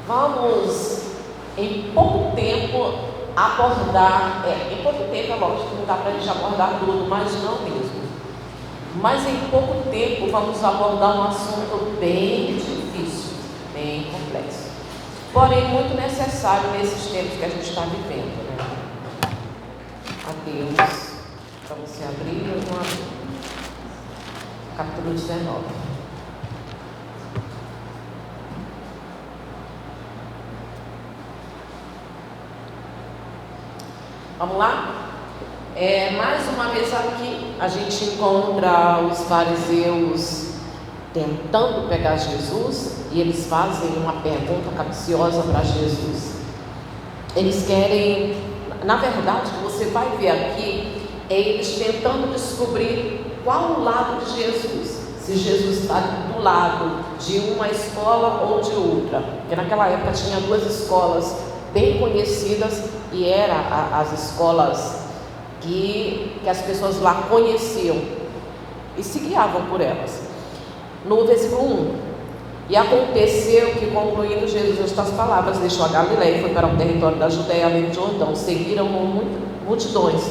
Vamos, em pouco tempo, abordar, em pouco tempo, é lógico que não dá para a gente abordar tudo, mas não mesmo. Mas em pouco tempo vamos abordar um assunto bem difícil, bem complexo. Porém, muito necessário nesses tempos que a gente está vivendo, né? Adeus, para você abrir, eu vou abrir. Capítulo 19. Vamos lá? Mais uma vez aqui a gente encontra os fariseus tentando pegar Jesus e eles fazem uma pergunta capciosa para Jesus. Eles querem, na verdade, que você vai ver aqui, eles tentando descobrir qual o lado de Jesus. Se Jesus está do lado de uma escola ou de outra. Porque naquela época tinha duas escolas bem conhecidas e eram as escolas que as pessoas lá conheciam e se guiavam por elas. No versículo 1: E aconteceu que, concluindo Jesus estas palavras, deixou a Galileia e foi para o território da Judéia, além do Jordão. Seguiram-no multidões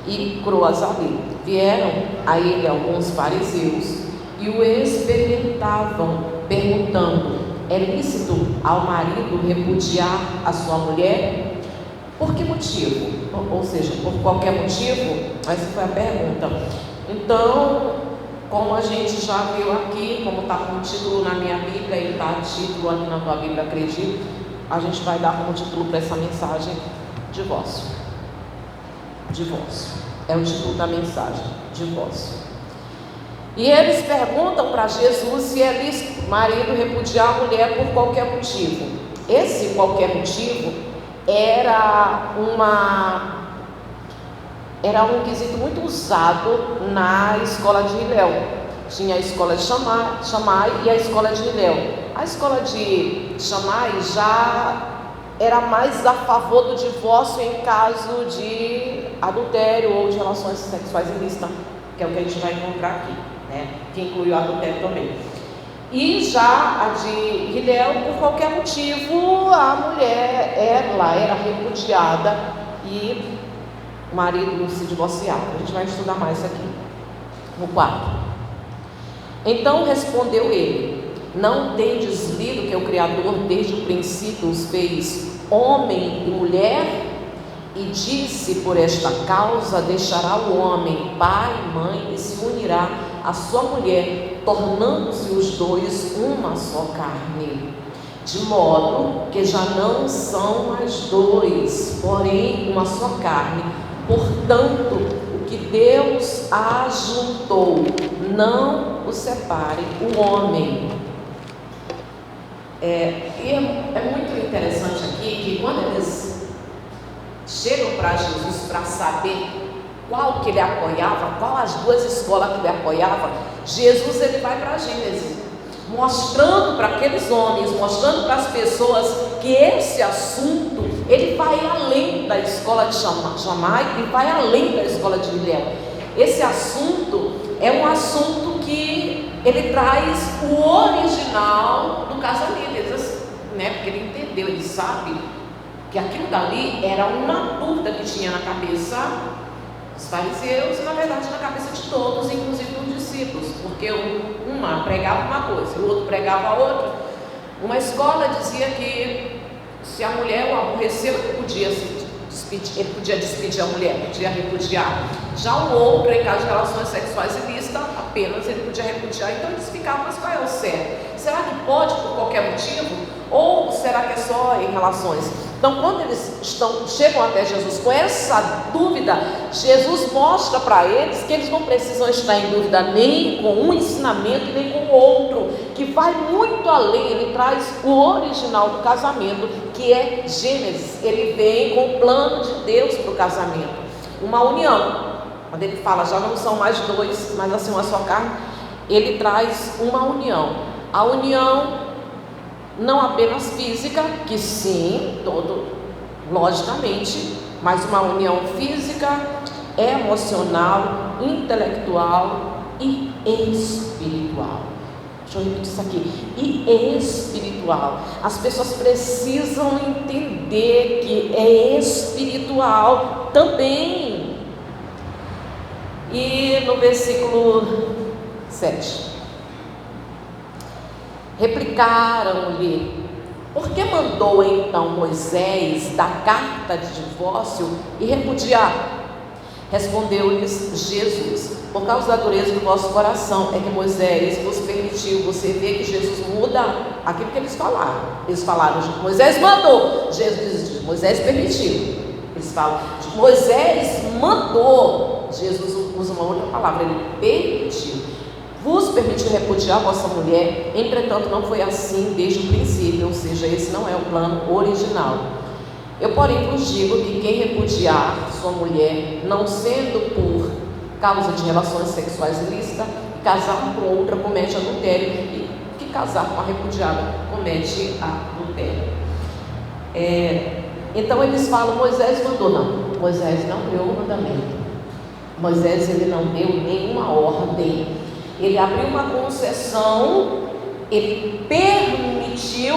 e cruas ali. Vieram a ele alguns fariseus e o experimentavam, perguntando: é lícito ao marido repudiar a sua mulher? Por que motivo? Ou seja, por qualquer motivo? Essa foi a pergunta. Então, como a gente já viu aqui, como está com o título na minha Bíblia e está título aqui na tua Bíblia, acredito, a gente vai dar como título para essa mensagem: divórcio. Divórcio. É o título da mensagem: divórcio. E eles perguntam para Jesus se é lícito o marido repudiar a mulher por qualquer motivo. Esse qualquer motivo era um quesito muito usado na escola de Hilel. Tinha a escola de Shammai e a escola de Hilel. A escola de Shammai já era mais a favor do divórcio em caso de adultério ou de relações sexuais ilícitas, que é o que a gente vai encontrar aqui, né? Que inclui o adultério também. E já a de Hilel, por qualquer motivo, a mulher ela era repudiada e o marido não se divorciava. A gente vai estudar mais aqui no 4. Então respondeu ele: não tendes lido que o Criador desde o princípio os fez homem e mulher? E disse: por esta causa deixará o homem pai e mãe e se unirá à sua mulher, tornando-se os dois uma só carne. De modo que já não são mais dois, porém uma só carne. Portanto, o que Deus ajuntou, não o separe o homem. É muito interessante aqui que quando eles chegam para Jesus para saber qual que ele apoiava, qual as duas escolas que ele apoiava, Jesus ele vai para Gênesis, mostrando para aqueles homens, mostrando para as pessoas que esse assunto, ele vai além da escola de Shammai e vai além da escola de Hilel. Esse assunto é um assunto que ele traz o original do casamento, né? Porque ele entendeu, ele sabe que aquilo dali era uma dúvida que tinha na cabeça dos fariseus e na verdade na cabeça de todos, inclusive dos discípulos, porque uma pregava uma coisa, o outro pregava outra. Uma escola dizia que se a mulher o aborreceu, ele podia despedir a mulher, podia repudiar. Já o outro, em caso de relações sexuais ilícitas, apenas ele podia repudiar. Então eles ficavam: mas qual é o certo? Será que pode por qualquer motivo? Ou será que é só em relações? Então, quando eles chegam até Jesus com essa dúvida, Jesus mostra para eles que eles não precisam estar em dúvida nem com um ensinamento nem com o outro, que vai muito além. Ele traz o original do casamento, que é Gênesis. Ele vem com o plano de Deus para o casamento, uma união. Quando ele fala já não são mais dois, mas assim uma só carne, ele traz uma união. A união não apenas física, que sim, logicamente, mas uma união física, emocional, intelectual e espiritual. Deixa eu repetir isso aqui: e espiritual. espiritual. As pessoas precisam entender que é espiritual também. E no versículo 7, replicaram-lhe: por que mandou então Moisés dar carta de divórcio e repudiar? Respondeu-lhes Jesus: por causa da dureza do vosso coração é que Moisés vos permitiu. Você vê que Jesus muda aquilo que eles falaram. Eles falaram: Moisés mandou. Jesus diz: Moisés permitiu. Eles falam: Moisés mandou. Jesus usa uma outra palavra, ele permitiu. Vos permitiu repudiar vossa mulher, entretanto não foi assim desde o princípio, ou seja, esse não é o plano original. Eu, porém, vos digo que quem repudiar sua mulher, não sendo por causa de relações sexuais ilícitas, casar com outra comete adultério, e que casar com a repudiada comete adultério. Então eles falam: Moisés mandou. Não, Moisés não deu o mandamento. Moisés, ele não deu nenhuma ordem. Ele abriu uma concessão, ele permitiu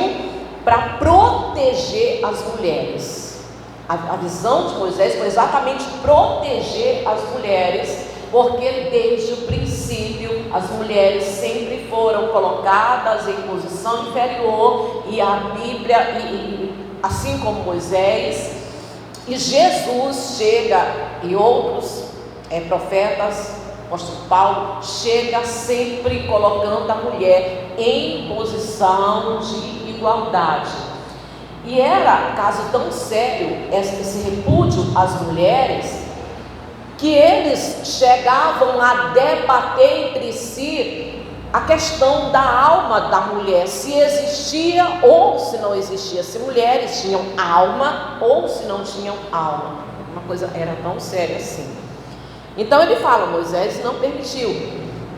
para proteger as mulheres. A visão de Moisés foi exatamente proteger as mulheres, porque desde o princípio as mulheres sempre foram colocadas em posição inferior, e a Bíblia, assim como Moisés e Jesus chega, e outros profetas, o apóstolo Paulo chega sempre colocando a mulher em posição de igualdade. E era caso tão sério esse repúdio às mulheres, que eles chegavam a debater entre si a questão da alma da mulher, se existia ou se não existia, se mulheres tinham alma ou se não tinham alma. Uma coisa era tão séria assim. Então ele fala: Moisés não permitiu.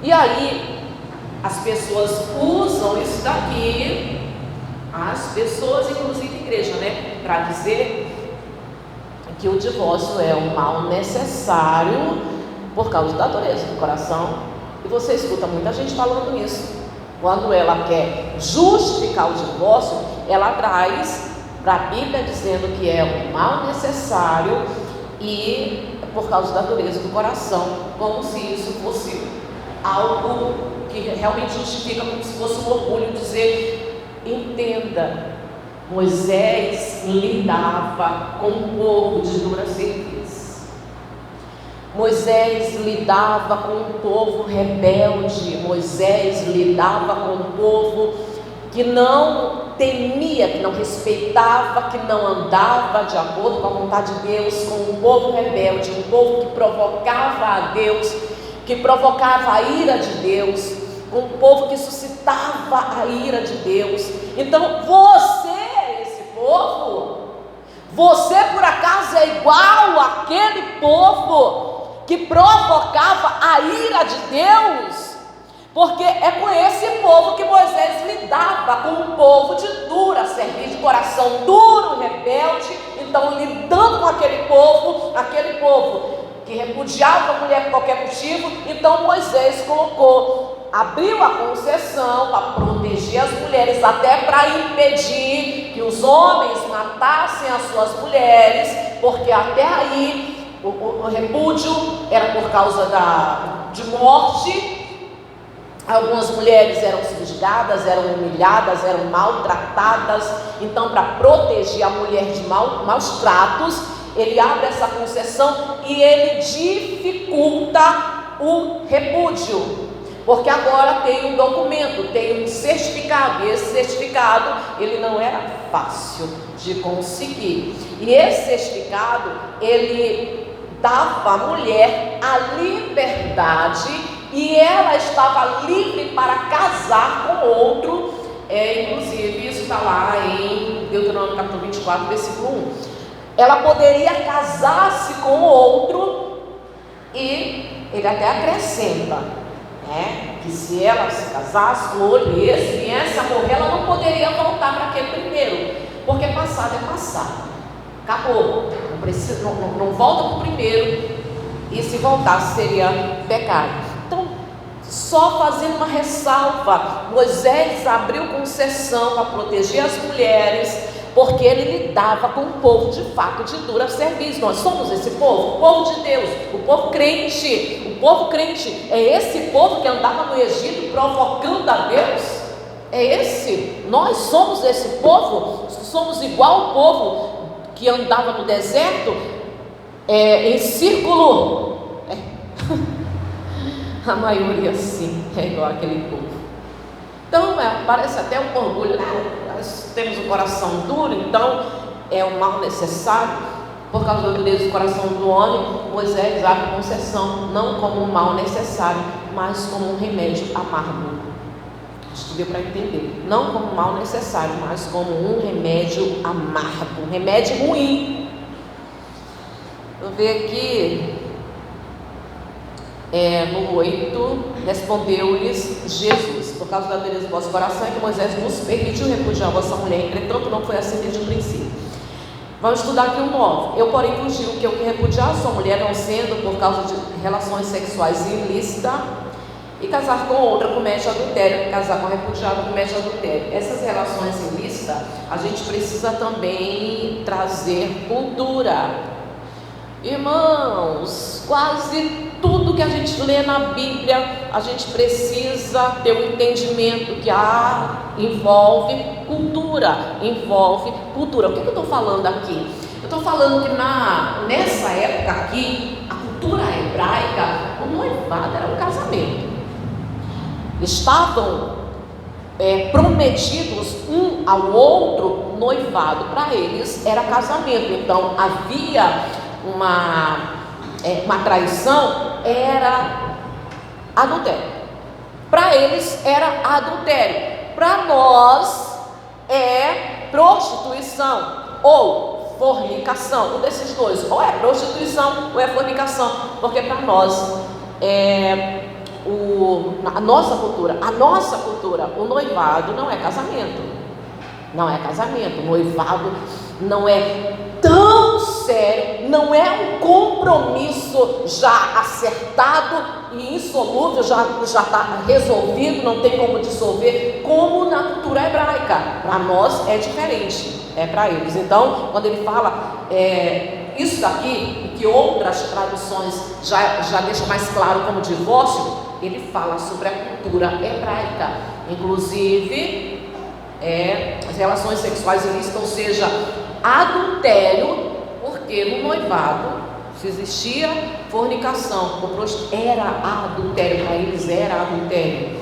E aí as pessoas usam isso daqui, as pessoas, inclusive igreja, para dizer que o divórcio é um mal necessário por causa da dureza do coração. E você escuta muita gente falando isso. Quando ela quer justificar o divórcio, ela traz para a Bíblia dizendo que é um mal necessário e por causa da dureza do coração, como se isso fosse algo que realmente justifica, como se fosse um orgulho dizer: entenda, Moisés lidava com um povo de dura cerviz. Moisés lidava com um povo rebelde. Moisés lidava com um povo que não temia, que não respeitava, que não andava de acordo com a vontade de Deus, com um povo rebelde, um povo que provocava a Deus, que provocava a ira de Deus, um povo que suscitava a ira de Deus. Então você é esse povo? Você por acaso é igual àquele povo que provocava a ira de Deus? Porque é com esse povo que Moisés lidava, com um povo de dura cerviz, de coração duro, rebelde. Então, lidando com aquele povo que repudiava a mulher por qualquer motivo, então Moisés abriu a concessão para proteger as mulheres, até para impedir que os homens matassem as suas mulheres, porque até aí o repúdio era por causa de morte. Algumas mulheres eram subjugadas, eram humilhadas, eram maltratadas. Então, para proteger a mulher de maus tratos, ele abre essa concessão e ele dificulta o repúdio, porque agora tem um documento, tem um certificado, e esse certificado ele não era fácil de conseguir. E esse certificado ele dava à mulher a liberdade, e ela estava livre para casar com outro. Inclusive isso está lá em Deuteronômio capítulo 24, versículo 1. Ela poderia casar-se com outro, e ele até acrescenta, que se ela se casasse com outro e esse viesse a morrer, ela não poderia voltar para aquele primeiro, porque passado é passado, acabou, não volta para o primeiro, e se voltasse seria pecado. Então, Só fazendo uma ressalva, Moisés abriu concessão para proteger as mulheres, porque ele lidava com um povo de fato de dura serviço. Nós somos esse povo, o povo de Deus, o povo crente. O povo crente é esse povo que andava no Egito provocando a Deus. Nós somos esse povo. Somos igual ao povo que andava no deserto em círculo. A maioria sim, é igual aquele povo. Então parece até um orgulho. Nós temos um coração duro, então é um mal necessário. Por causa da dureza do coração do homem, Moisés abre concessão, não como um mal necessário, mas como um remédio amargo. Acho que deu para entender. Não como um mal necessário, mas como um remédio amargo, um remédio ruim. Vou ver aqui. No 8, respondeu-lhes Jesus: por causa da dureza do vosso coração é que Moisés nos permitiu repudiar a vossa mulher, entretanto não foi assim desde o princípio. Vamos estudar aqui o 9. Eu, porém, vos digo que o que repudiar a sua mulher, não sendo por causa de relações sexuais ilícitas, e casar com outra comete adultério, casar com a repudiada comete adultério. Essas relações ilícitas, a gente precisa também trazer cultura. Irmãos, quase tudo que a gente lê na Bíblia, a gente precisa ter um entendimento que envolve cultura. O que eu estou falando aqui? Eu estou falando que nessa época aqui, a cultura hebraica, o noivado era um casamento. Estavam prometidos um ao outro noivado. Para eles era casamento. Então havia uma traição, era adultério. Para eles era adultério. Para nós é prostituição ou fornicação, um desses dois, ou é prostituição ou é fornicação, porque para nós a nossa cultura, o noivado não é casamento. O noivado não é tão sério, não é um compromisso já acertado e insolúvel, já está resolvido, não tem como dissolver, como na cultura hebraica. Para nós é diferente, para eles. Então, quando ele fala isso daqui, que outras traduções já deixam mais claro como divórcio, ele fala sobre a cultura hebraica, inclusive as relações sexuais ilícitas, ou seja, adultério, porque no noivado, se existia fornicação, era adultério, para eles era adultério.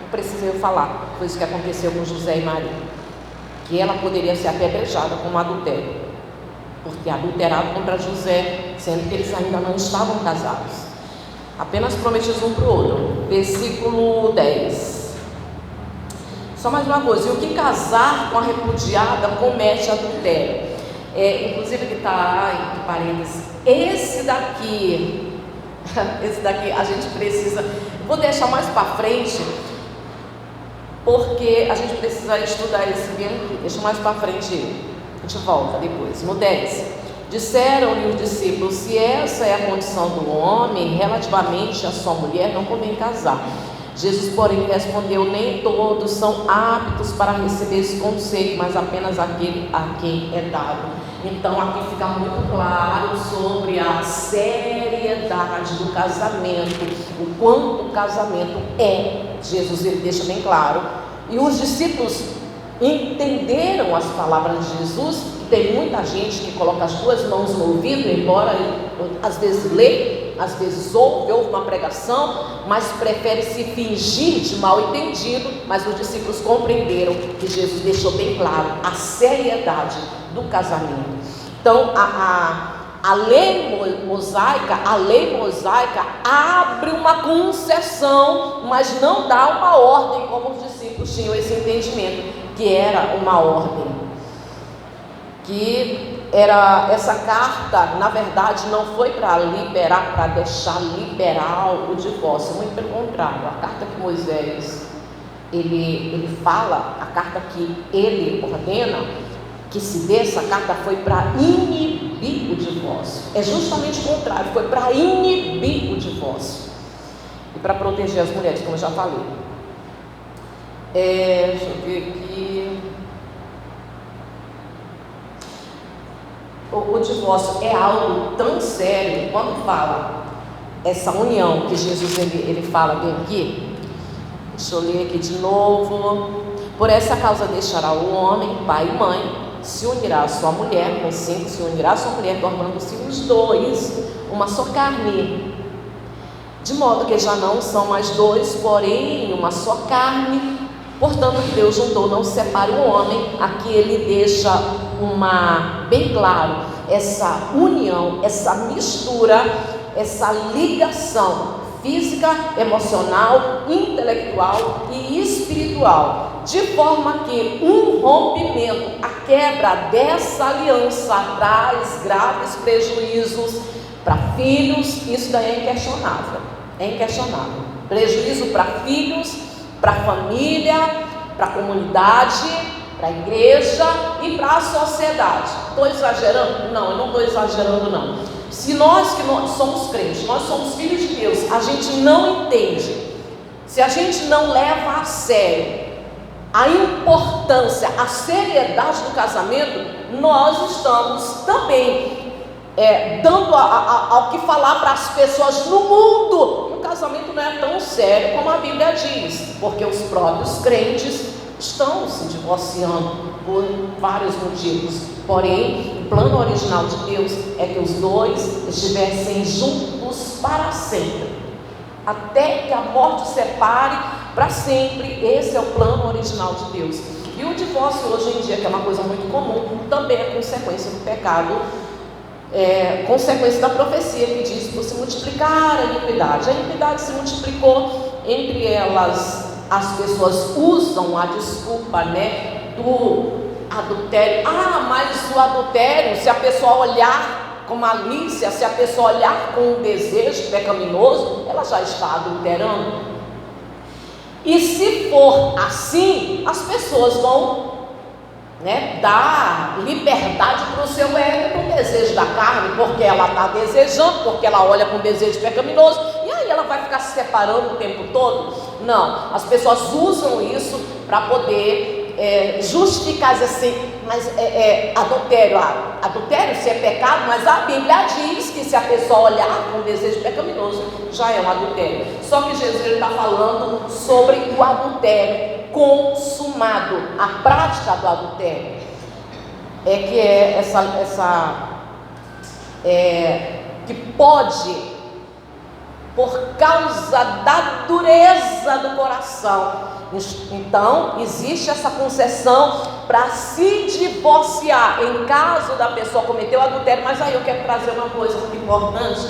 Não precisei falar, foi isso que aconteceu com José e Maria, que ela poderia ser apedrejada como adultério, porque adulterado contra José, sendo que eles ainda não estavam casados, apenas prometidos um para o outro. Versículo 10. Só mais uma coisa: e o que casar com a repudiada comete adultério. Inclusive que está entre parênteses, esse daqui a gente precisa, vou deixar mais para frente, porque a gente precisa estudar esse bem aqui. Deixa mais para frente, a gente volta depois. No 10, disseram-lhe os discípulos: se essa é a condição do homem relativamente à sua mulher, não convém casar. Jesus, porém, respondeu: nem todos são aptos para receber esse conselho, mas apenas aquele a quem é dado. Então aqui fica muito claro sobre a seriedade do casamento, o quanto o casamento Jesus ele deixa bem claro. E os discípulos entenderam as palavras de Jesus. Tem muita gente que coloca as duas mãos no ouvido, embora às vezes lê, às vezes ouve uma pregação, mas prefere se fingir de mal entendido. Mas os discípulos compreenderam que Jesus deixou bem claro a seriedade do casamento. Então a lei mosaica abre uma concessão, mas não dá uma ordem, como os discípulos tinham esse entendimento, que era uma ordem. Que era essa carta, na verdade, não foi para liberar, para deixar liberal o divórcio, muito pelo contrário. A carta que Moisés ele fala, a carta que ele ordena que se dê, essa carta foi para inibir o divórcio. É justamente o contrário, foi para inibir o divórcio. e para proteger as mulheres, como eu já falei. Deixa eu ver aqui. O divórcio é algo tão sério, quando fala essa união que Jesus ele fala bem aqui. Deixa eu ler aqui de novo. Por essa causa deixará o homem, pai e mãe, se unirá a sua mulher, no 5, se unirá a sua mulher, tornando-se os dois uma só carne. De modo que já não são mais dois, porém uma só carne. Portanto, Deus juntou, não separe o homem. Aqui ele deixa bem claro essa união, essa mistura, essa ligação física, emocional, intelectual e espiritual, de forma que um rompimento, a quebra dessa aliança traz graves prejuízos para filhos. Isso daí é inquestionável, prejuízo para filhos, para a família, para a comunidade, para a igreja e para a sociedade. Estou exagerando? Não, eu não estou exagerando não. Se nós que somos crentes, nós somos filhos de Deus, a gente não entende, se a gente não leva a sério a importância, a seriedade do casamento, nós estamos também dando ao que falar para as pessoas no mundo. O casamento não é tão sério como a Bíblia diz, porque os próprios crentes estão se divorciando por vários motivos. Porém, o plano original de Deus é que os dois estivessem juntos para sempre, até que a morte separe para sempre. Esse é o plano original de Deus. E o divórcio hoje em dia, que é uma coisa muito comum, também é consequência do pecado, consequência da profecia que diz: por se multiplicar a iniquidade se multiplicou. Entre elas, as pessoas usam a desculpa, do adultério. Mas o adultério, se a pessoa olhar com malícia, se a pessoa olhar com um desejo pecaminoso, ela já está adulterando. E se for assim, as pessoas vão dar liberdade para o seu ego, para o desejo da carne, porque ela está desejando, porque ela olha com desejo pecaminoso, e aí ela vai ficar se separando o tempo todo? Não, as pessoas usam isso para poder justificar, assim, mas adultério se é pecado, mas a Bíblia diz que se a pessoa olhar com desejo pecaminoso, já é um adultério. Só que Jesus está falando sobre o adultério consumado, a prática do adultério, que é que pode, por causa da dureza do coração. Então, existe essa concessão para se divorciar em caso da pessoa cometer o adultério. Mas aí eu quero trazer uma coisa muito importante,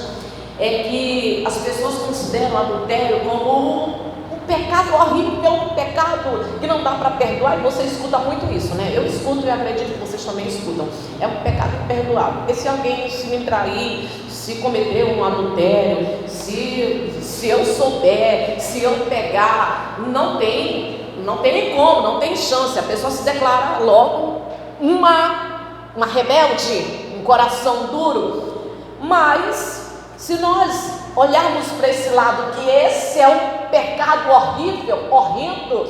é que as pessoas consideram o adultério como um pecado horrível, um pecado que não dá para perdoar. E você escuta muito isso, né? Eu escuto e acredito que vocês também escutam. É um pecado imperdoável, porque se alguém se me trair, se cometer um adultério, se eu souber, se eu pegar, não tem nem como, não tem chance. A pessoa se declara logo uma rebelde, um coração duro. Mas se nós olharmos para esse lado, que esse é um pecado horrível, horrendo,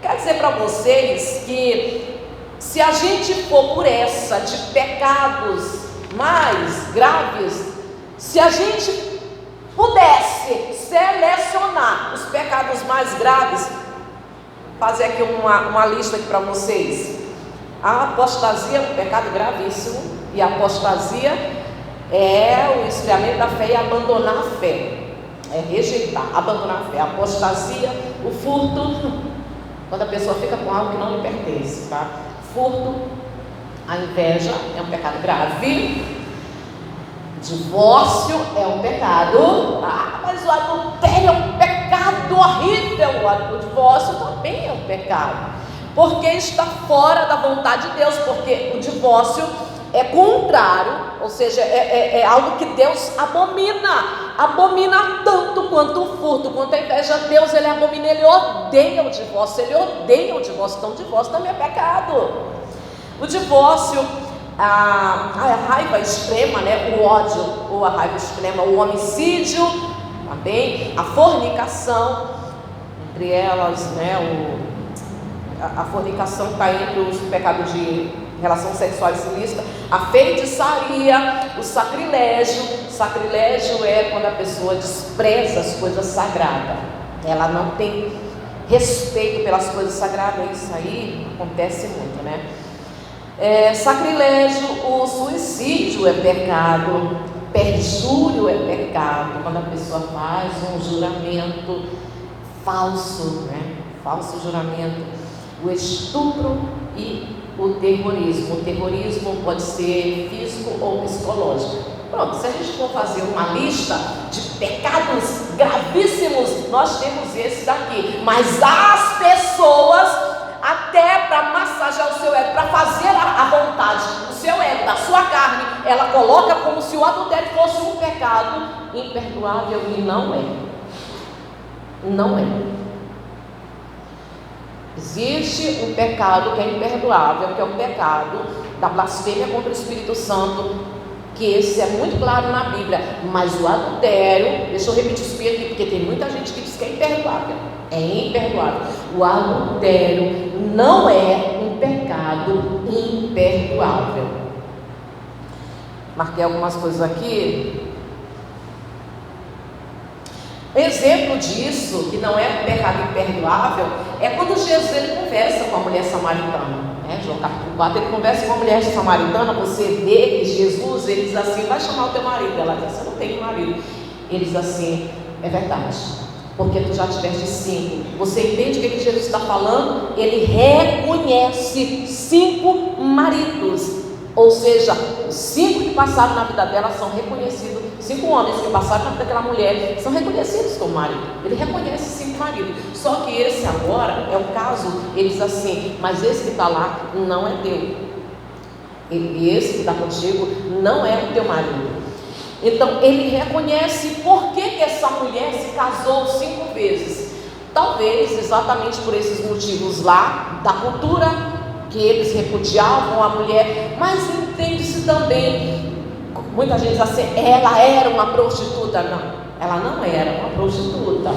quero dizer para vocês que se a gente for por essa de pecados mais graves, se a gente pudesse selecionar os pecados mais graves, fazer aqui uma lista aqui para vocês. A apostasia é um pecado gravíssimo, e a apostasia é o esfriamento da fé e abandonar a fé, é rejeitar, abandonar a fé. A apostasia, o furto, quando a pessoa fica com algo que não lhe pertence, tá? Furto, a inveja é um pecado grave. Divórcio é um pecado. Mas o adultério é um pecado horrível. O divórcio também é um pecado, porque está fora da vontade de Deus, porque o divórcio é contrário, ou seja, é algo que Deus abomina tanto quanto o furto, quanto a inveja. Deus, ele abomina, ele odeia o divórcio, então o divórcio também é pecado. O divórcio, a raiva extrema, o ódio, ou a raiva extrema, o homicídio, a Também a fornicação, entre elas, né, a fornicação está entre os pecados de relação sexual ilícita, a feitiçaria, o sacrilégio. Sacrilégio é quando a pessoa despreza as coisas sagradas, ela não tem respeito pelas coisas sagradas. Isso aí acontece muito, né? Sacrilégio, o suicídio é pecado, perjúrio é pecado, quando a pessoa faz um juramento falso, né? Falso juramento, o estupro e o terrorismo. O terrorismo pode ser físico ou psicológico. Pronto, se a gente for fazer uma lista de pecados gravíssimos, nós temos esse daqui. Mas as pessoas, até para massagear o seu ego, para fazer a vontade do seu ego, da sua carne, ela coloca como se o adultério fosse um pecado imperdoável, e não é. Não é. Existe um pecado que é imperdoável, que é o pecado da blasfêmia contra o Espírito Santo, que esse é muito claro na Bíblia. Mas o adultério, deixa eu repetir isso aqui, porque tem muita gente que diz que é imperdoável. É imperdoável. O adultério não é um pecado imperdoável. Marquei algumas coisas aqui. Exemplo disso, que não é um pecado imperdoável, é quando Jesus ele conversa com a mulher samaritana, né? João capítulo 4, ele conversa com a mulher samaritana. Você vê que Jesus, ele diz assim: vai chamar o teu marido. Ela diz: você não tem marido. Ele diz assim: é verdade, porque tu já tiveste 5. Você entende o que Jesus está falando? Ele reconhece 5 maridos. Ou seja, os 5 que passaram na vida dela são reconhecidos. 5 homens que passaram na vida daquela mulher são reconhecidos como marido. Ele reconhece 5 maridos. Só que esse agora é o caso, ele diz assim: mas esse que está lá não é teu. E esse que está contigo não é o teu marido. Então ele reconhece. Por que essa mulher se casou 5 vezes? Talvez exatamente por esses motivos lá da cultura, que eles repudiavam a mulher. Mas entende-se também, muita gente diz assim: ela era uma prostituta. Não, ela não era uma prostituta.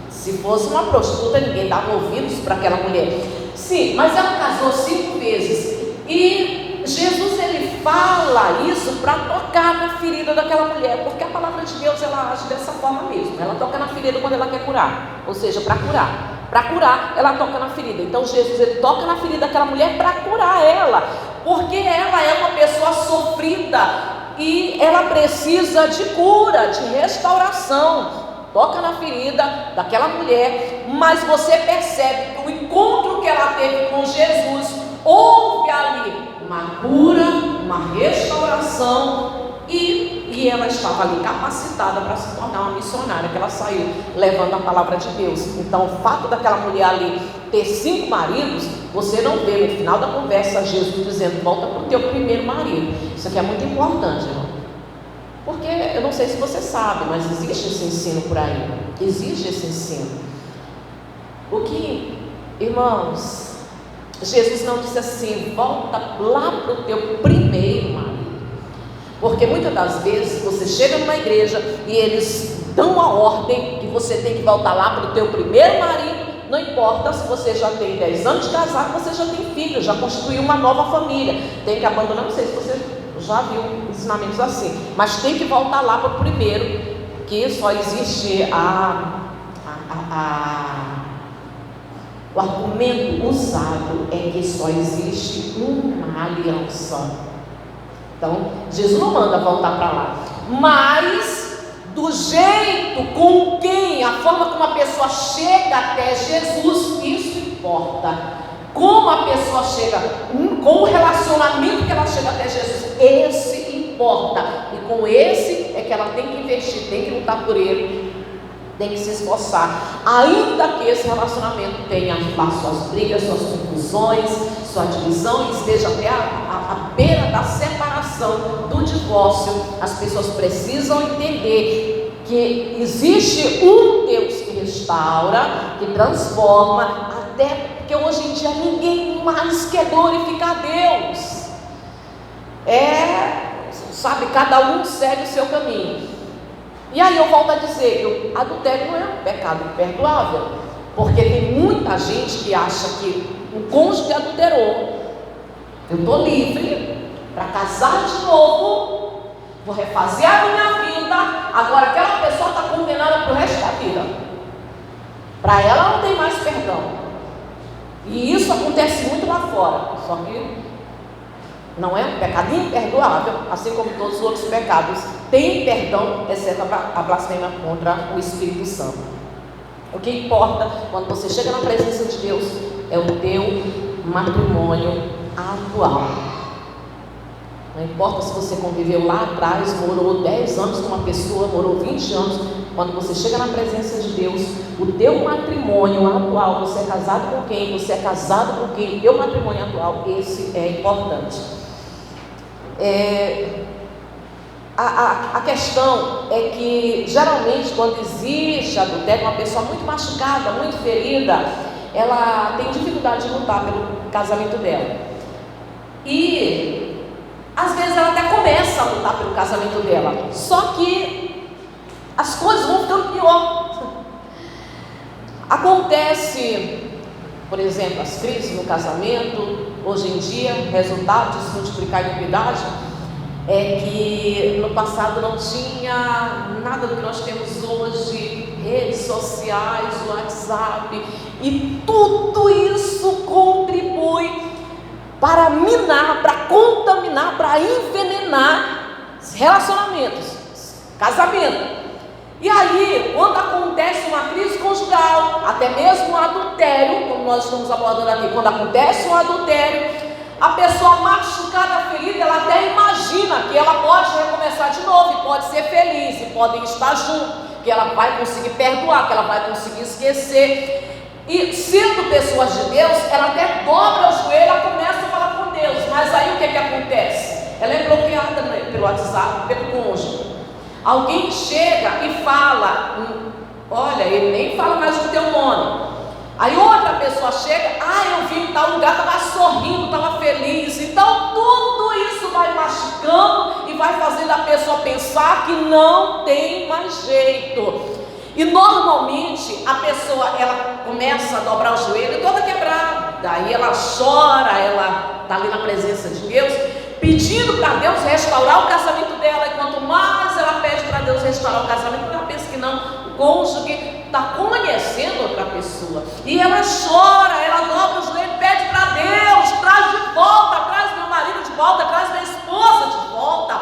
Se fosse uma prostituta, ninguém dava ouvidos para aquela mulher. Sim, mas ela casou 5 vezes. E Jesus ele fala isso para tocar na ferida daquela mulher, porque a palavra de Deus ela age dessa forma mesmo. Ela toca na ferida quando ela quer curar, ou seja, para curar. Para curar, ela toca na ferida. Então Jesus ele toca na ferida daquela mulher para curar ela, porque ela é uma pessoa sofrida e ela precisa de cura, de restauração. Toca na ferida daquela mulher, mas você percebe que o encontro que ela teve com Jesus, houve ali uma cura, uma restauração, e ela estava ali capacitada para se tornar uma missionária, que ela saiu levando a palavra de Deus. Então o fato daquela mulher ali ter 5 maridos, você não vê no final da conversa Jesus dizendo: volta para o teu primeiro marido. Isso aqui é muito importante, irmão, porque eu não sei se você sabe, mas existe esse ensino por aí. Existe esse ensino. O que, irmãos, Jesus não disse assim: volta lá para o teu primeiro marido. Porque muitas das vezes você chega numa igreja e eles dão a ordem que você tem que voltar lá para o teu primeiro marido. Não importa se você já tem 10 anos de casado, você já tem filho, já construiu uma nova família, tem que abandonar. Não sei se você já viu ensinamentos assim, mas tem que voltar lá para o primeiro, que só existe o argumento usado é que só existe uma aliança. Então, Jesus não manda voltar para lá, mas do jeito com quem, a forma como a pessoa chega até Jesus, isso importa. Como a pessoa chega, com o relacionamento que ela chega até Jesus, esse importa. E com esse é que ela tem que investir, tem que lutar por ele, tem que se esforçar, ainda que esse relacionamento tenha lá suas brigas, suas confusões, sua divisão, e esteja até a beira da separação, do divórcio. As pessoas precisam entender que existe um Deus que restaura, que transforma, até porque hoje em dia ninguém mais quer glorificar Deus. Sabe, cada um segue o seu caminho. E aí eu volto a dizer que o adultério não é um pecado imperdoável, porque tem muita gente que acha que o cônjuge adulterou, eu estou livre para casar de novo, vou refazer a minha vida, agora aquela pessoa está condenada para o resto da vida. Para ela não tem mais perdão. E isso acontece muito lá fora, só que não é um pecado imperdoável, assim como todos os outros pecados têm perdão, exceto a blasfêmia contra o Espírito Santo. O que importa quando você chega na presença de Deus é o teu matrimônio atual. Não importa se você conviveu lá atrás, morou 10 anos com uma pessoa, morou 20 anos, quando você chega na presença de Deus, o teu matrimônio atual, você é casado com quem? Você é casado com quem? O teu matrimônio atual, esse é importante. A questão é que, geralmente, quando existe adultério, uma pessoa muito machucada, muito ferida, ela tem dificuldade de lutar pelo casamento dela. E, às vezes, ela até começa a lutar pelo casamento dela, só que as coisas vão ficando pior. Acontece, por exemplo, as crises no casamento, hoje em dia, resultado de se multiplicar a iniquidade, é que no passado não tinha nada do que nós temos hoje, redes sociais, WhatsApp, e tudo isso contribui para minar, para contaminar, para envenenar relacionamentos, casamento. E aí, quando acontece uma crise conjugal, até mesmo um adultério, como nós estamos abordando aqui, quando acontece um adultério, a pessoa machucada, ferida, ela até imagina que ela pode recomeçar de novo, e pode ser feliz, e podem estar juntos, que ela vai conseguir perdoar, que ela vai conseguir esquecer. E sendo pessoas de Deus, ela até dobra o joelho, ela começa a falar com Deus. Mas aí o que acontece? Ela é bloqueada pelo WhatsApp, pelo cônjuge. Alguém chega e fala, olha, ele nem fala mais o teu nome. Aí outra pessoa chega, eu vi em tal lugar, estava sorrindo, estava feliz. Então tudo isso vai machucando e vai fazendo a pessoa pensar que não tem mais jeito. E normalmente a pessoa, ela começa a dobrar o joelho toda quebrada. Daí ela chora, ela está ali na presença de Deus, pedindo para Deus restaurar o casamento dela. E quanto mais ela pede para Deus restaurar o casamento, ela pensa que não, o cônjuge está conhecendo outra pessoa. E ela chora, ela dobra o joelho, pede para Deus, traz de volta, traz meu marido de volta, traz minha esposa de volta.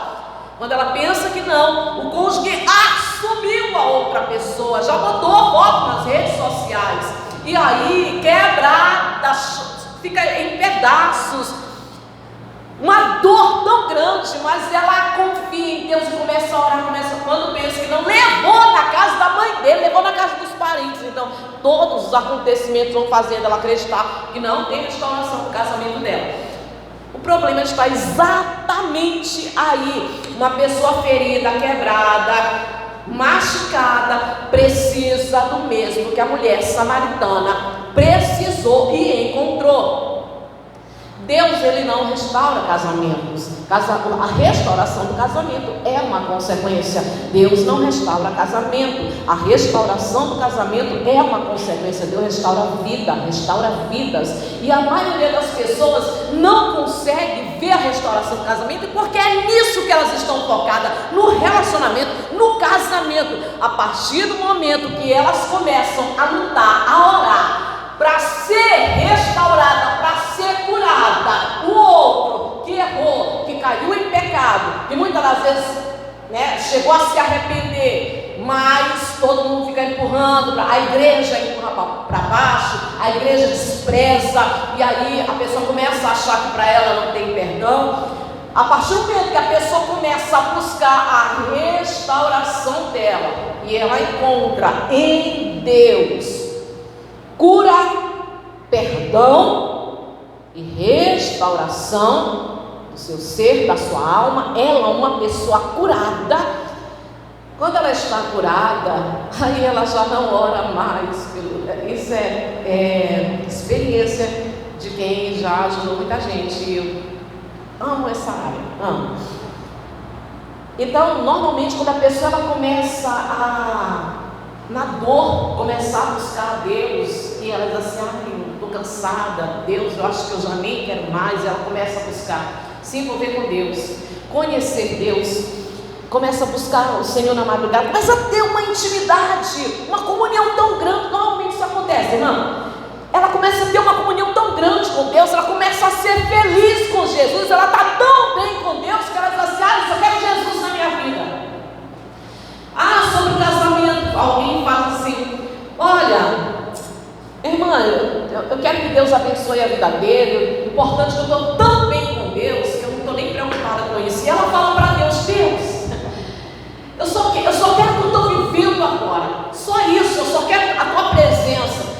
Quando ela pensa que não, o cônjuge assumiu a outra pessoa, já botou foto nas redes sociais. E aí, quebrada, fica em pedaços. Uma dor tão grande, mas ela confia em Deus e começa a orar, quando pensa que não, levou na casa da mãe dele, levou na casa dos parentes. Então, todos os acontecimentos vão fazendo ela acreditar que não tem restauração no casamento dela. O problema está exatamente aí. Uma pessoa ferida, quebrada, machucada, precisa do mesmo que a mulher samaritana precisou e encontrou. Deus, ele não restaura casamentos. A restauração do casamento é uma consequência. Deus não restaura casamento. A restauração do casamento é uma consequência. Deus restaura vida, restaura vidas. E a maioria das pessoas não consegue ver a restauração do casamento, porque é nisso que elas estão focadas, no relacionamento, no casamento. A partir do momento que elas começam a lutar, a orar, para ser restaurada, para ser curada, o outro que errou, que caiu em pecado, que muitas das vezes chegou a se arrepender, mas todo mundo fica empurrando, a igreja empurra para baixo, a igreja despreza, e aí a pessoa começa a achar que para ela não tem perdão. A partir do momento que a pessoa começa a buscar a restauração dela, e ela encontra em Deus cura, perdão e restauração do seu ser, da sua alma, ela é uma pessoa curada. Quando ela está curada, aí ela já não ora mais. Isso é experiência de quem já ajudou muita gente. Eu amo essa área, amo. Então, normalmente, quando a pessoa ela começa na dor, começar a buscar a Deus, e ela diz assim: ai, estou cansada, Deus, eu acho que eu já nem quero mais, e ela começa a buscar, se envolver com Deus, conhecer Deus, começa a buscar o Senhor na madrugada, começa a ter uma intimidade, uma comunhão tão grande. Normalmente isso acontece, irmão. Ela começa a ter uma comunhão tão grande com Deus, ela começa a ser feliz com Jesus, ela está tão bem com Deus que ela diz assim: ah, eu só quero Jesus na minha vida. Ah, sobre o casamento, alguém fala assim: olha, irmã, eu quero que Deus abençoe a vida dele, o importante é que eu estou tão bem com Deus, que eu não estou nem preocupada com isso. E ela fala para Deus: Deus, eu só quero o que eu estou vivendo agora, só isso, eu só quero a tua presença.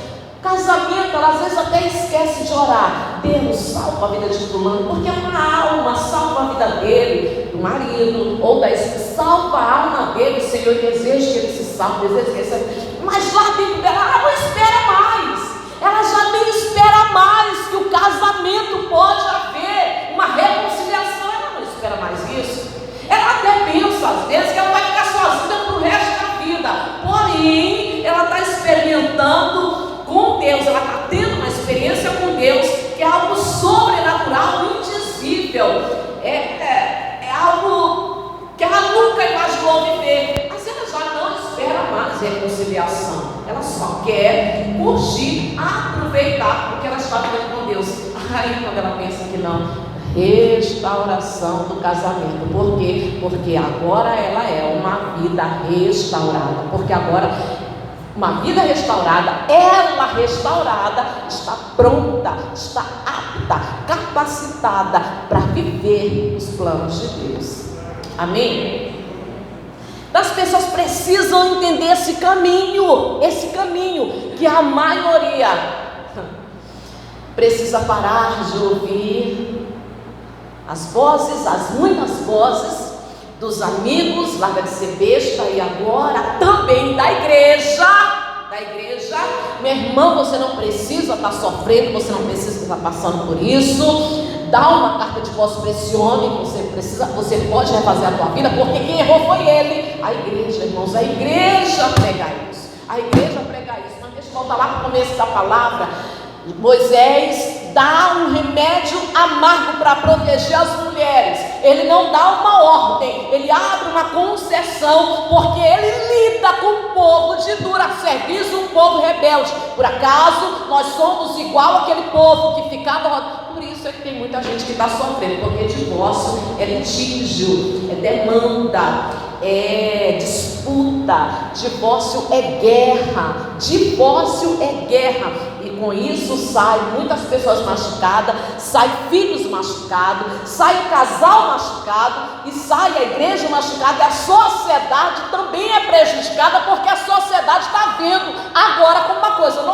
Casamento, ela às vezes até esquece de orar: Deus, salva a vida de fulano, porque é uma alma, salva a vida dele, do marido ou da esposa, salva a alma dele, Senhor, deseja que ele se salve, deseja que ele se salve. Mas lá dentro dela, ela não espera mais, ela já nem espera mais que o casamento pode haver uma reconciliação, ela não espera mais isso. Ela até pensa às vezes que ela vai ficar sozinha para o resto da vida, porém ela está experimentando com Deus, ela está tendo uma experiência com Deus que é algo sobrenatural, indizível, é algo que ela nunca imaginou viver. Mas ela já não espera mais reconciliação, ela só quer curtir, aproveitar o que ela está vivendo com Deus. Aí quando ela pensa que não, restauração do casamento. Por quê? Porque agora ela é uma vida restaurada, porque agora uma vida restaurada, ela restaurada, está pronta, está apta, capacitada para viver os planos de Deus. Amém? As pessoas precisam entender esse caminho que a maioria precisa parar de ouvir as vozes, as muitas vozes dos amigos, larga de ser besta, e agora também da igreja. Meu irmão, você não precisa estar sofrendo, você não precisa estar passando por isso. Dá uma carta de divórcio para esse homem, você pode refazer a tua vida, porque quem errou foi ele. A igreja, irmãos, a igreja prega isso. Mas deixa eu voltar lá para o começo da palavra. Moisés dá um remédio amargo para proteger as mulheres. Ele não dá uma ordem, ele abre uma concessão, porque ele lida com um povo de dura serviço, um povo rebelde. Por acaso nós somos igual aquele povo que ficava. Por isso é que tem muita gente que está sofrendo, porque divórcio é litígio, é demanda, é disputa, divórcio é guerra, e com isso saem muitas pessoas machucadas, saem filhos machucados, sai o casal machucado, e sai a igreja machucada, e a sociedade também é prejudicada, porque a